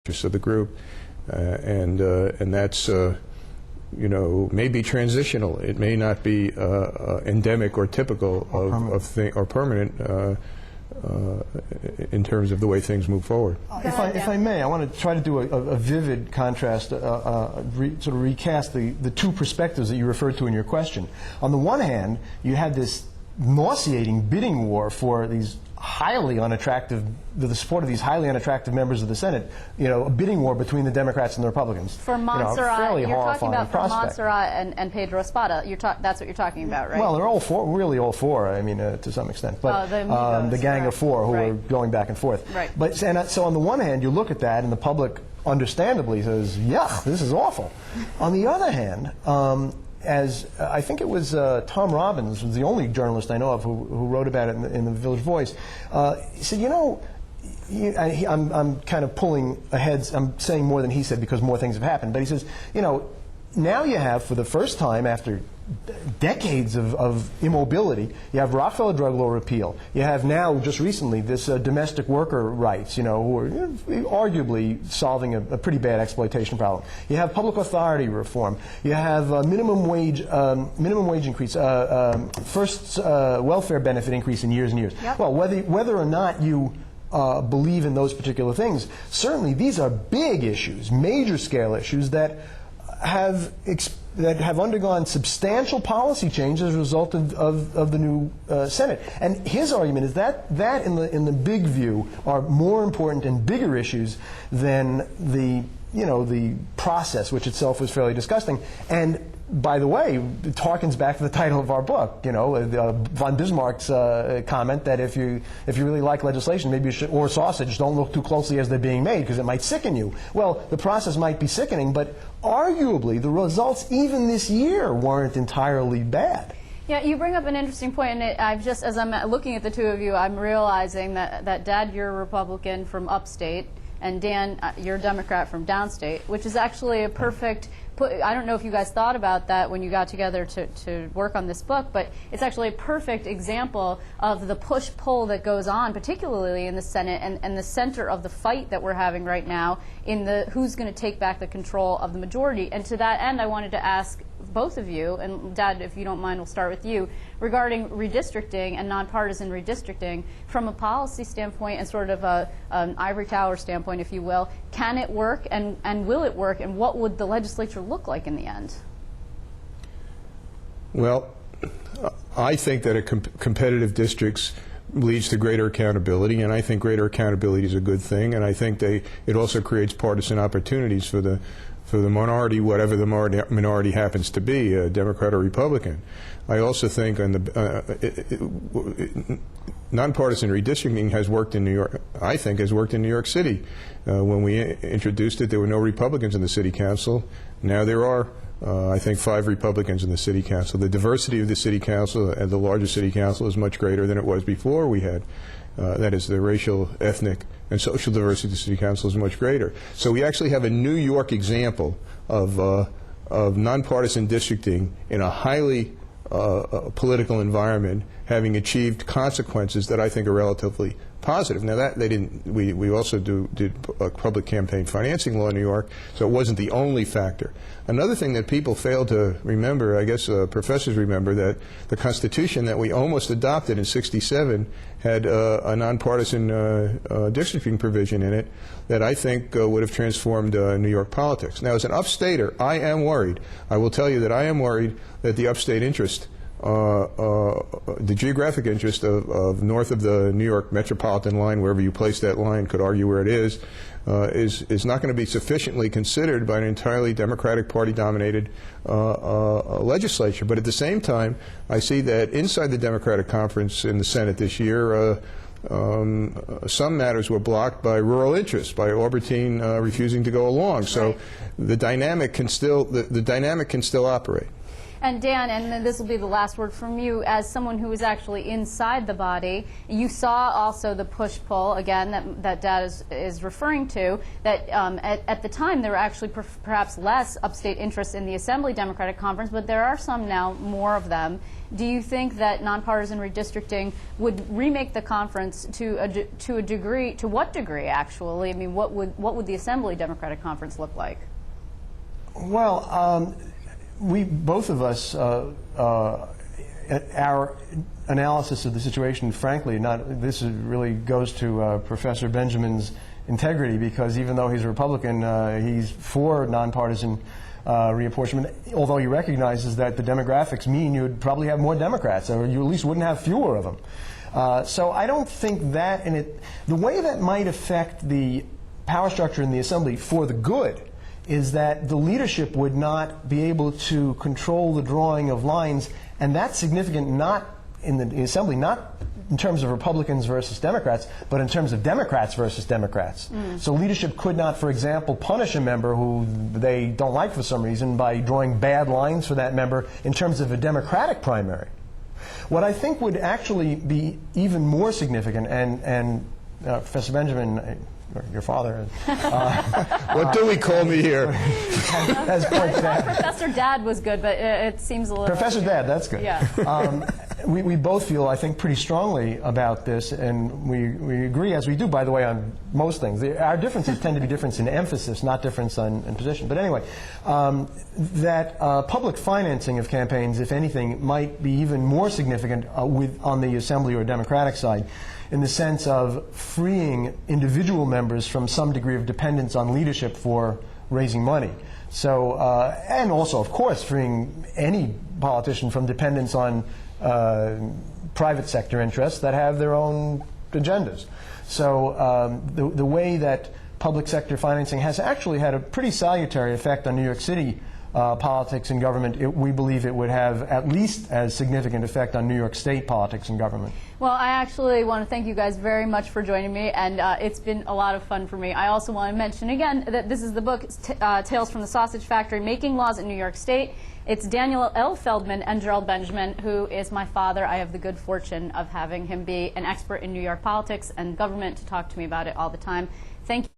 of the group, and that's may be transitional. It may not be endemic or typical or permanent in terms of the way things move forward. If I may, I want to try to do a vivid contrast, sort of recast the two perspectives that you referred to in your question. On the one hand, you had this nauseating bidding war for these highly unattractive, the support of these highly unattractive members of the Senate, a bidding war between the Democrats and the Republicans. For Montserrat, you're talking about for prospect. Montserrat and Pedro Espada. That's what you're talking about, right? Well, they're all four, really all four, I mean, to some extent. But the gang of four who are going back and forth. Right. But so on the one hand, you look at that and the public understandably says, yuck, this is awful. On the other hand, as I think it was Tom Robbins, was the only journalist I know of who wrote about it in the Village Voice. He said, I'm kind of pulling ahead. I'm saying more than he said because more things have happened. But he says, now you have, for the first time after decades of immobility, you have Rockefeller drug law repeal. You have now, just recently, this domestic worker rights, who are arguably solving a pretty bad exploitation problem. You have public authority reform. You have minimum wage increase, first welfare benefit increase in years and years. Yep. Well, whether or not you believe in those particular things, certainly these are big issues, major scale issues that have undergone substantial policy change as a result of the new Senate. And his argument is that in the big view are more important and bigger issues than the process, which itself was fairly disgusting. And by the way, it harkens back to the title of our book, von Bismarck's comment that if you really like legislation, maybe you should, or sausage, don't look too closely as they're being made because it might sicken you. Well, the process might be sickening, but arguably the results even this year weren't entirely bad. Yeah, you bring up an interesting point, and as I'm looking at the two of you, I'm realizing that Dad, you're a Republican from upstate, and Dan, you're a Democrat from downstate, which is actually a perfect. I don't know if you guys thought about that when you got together to work on this book, but it's actually a perfect example of the push-pull that goes on, particularly in the Senate and the center of the fight that we're having right now in the who's going to take back the control of the majority. And to that end, I wanted to ask both of you, and Dad, if you don't mind, we'll start with you, regarding redistricting and nonpartisan redistricting from a policy standpoint and sort of an ivory tower standpoint, if you will. Can it work, and will it work, and what would the legislature look like in the end? Well, I think that competitive districts leads to greater accountability, and I think greater accountability is a good thing, and I think it also creates partisan opportunities for the minority, whatever the minority happens to be, Democrat or Republican. I also think nonpartisan redistricting has worked in New York. I think has worked in New York City. When we introduced it, there were no Republicans in the city council. Now there are, I think, 5 Republicans in the city council. The diversity of the city council and the larger city council is much greater than it was before we had. That is, the racial, ethnic, and social diversity of the city council is much greater. So we actually have a New York example of nonpartisan districting in a highly political environment, having achieved consequences that I think are relatively positive. Now that they didn't, we also did public campaign financing law in New York, so it wasn't the only factor. Another thing that people fail to remember, I guess professors remember, that the Constitution that we almost adopted in '67 had a nonpartisan districting provision in it that I think would have transformed New York politics. Now, as an upstater, I am worried. I will tell you that I am worried that the upstate interest, the geographic interest of north of the New York metropolitan line, wherever you place that line, could argue where it is not going to be sufficiently considered by an entirely Democratic Party-dominated legislature. But at the same time, I see that inside the Democratic conference in the Senate this year, some matters were blocked by rural interests, by Albertine refusing to go along. So the dynamic can still operate. And Dan, and then this will be the last word from you, as someone who was actually inside the body, you saw also the push-pull, again, that Dad is referring to, that at the time there were actually perhaps less upstate interest in the Assembly Democratic Conference, but there are some now, more of them. Do you think that nonpartisan redistricting would remake the conference to a degree, to what degree actually? I mean, what would the Assembly Democratic Conference look like? Well, we both of us, our analysis of the situation, frankly, this really goes to Professor Benjamin's integrity, because even though he's a Republican, he's for nonpartisan reapportionment, although he recognizes that the demographics mean you'd probably have more Democrats, or you at least wouldn't have fewer of them. So I don't think that, the way that might affect the power structure in the Assembly for the good is that the leadership would not be able to control the drawing of lines, and that's significant not in the Assembly, not in terms of Republicans versus Democrats, but in terms of Democrats versus Democrats. So leadership could not, for example, punish a member who they don't like for some reason by drawing bad lines for that member in terms of a Democratic primary. What I think would actually be even more significant, and Professor Benjamin, your father, What do we call me here? has pointed out. Professor Dad was good, but it seems a little... Professor Dad, that's good. Yeah. We both feel, I think, pretty strongly about this, and we agree, as we do, by the way, on most things. Our differences tend to be difference in emphasis, not difference in position. But anyway, that public financing of campaigns, if anything, might be even more significant on the Assembly or Democratic side, in the sense of freeing individual members from some degree of dependence on leadership for raising money. So, and also, of course, freeing any politician from dependence on private sector interests that have their own agendas. So the way that public sector financing has actually had a pretty salutary effect on New York City politics and government, we believe it would have at least as significant effect on New York State politics and government. Well, I actually want to thank you guys very much for joining me, and it's been a lot of fun for me. I also want to mention again that this is the book, Tales from the Sausage Factory, Making Laws in New York State. It's Daniel L. Feldman and Gerald Benjamin, who is my father. I have the good fortune of having him be an expert in New York politics and government to talk to me about it all the time. Thank you.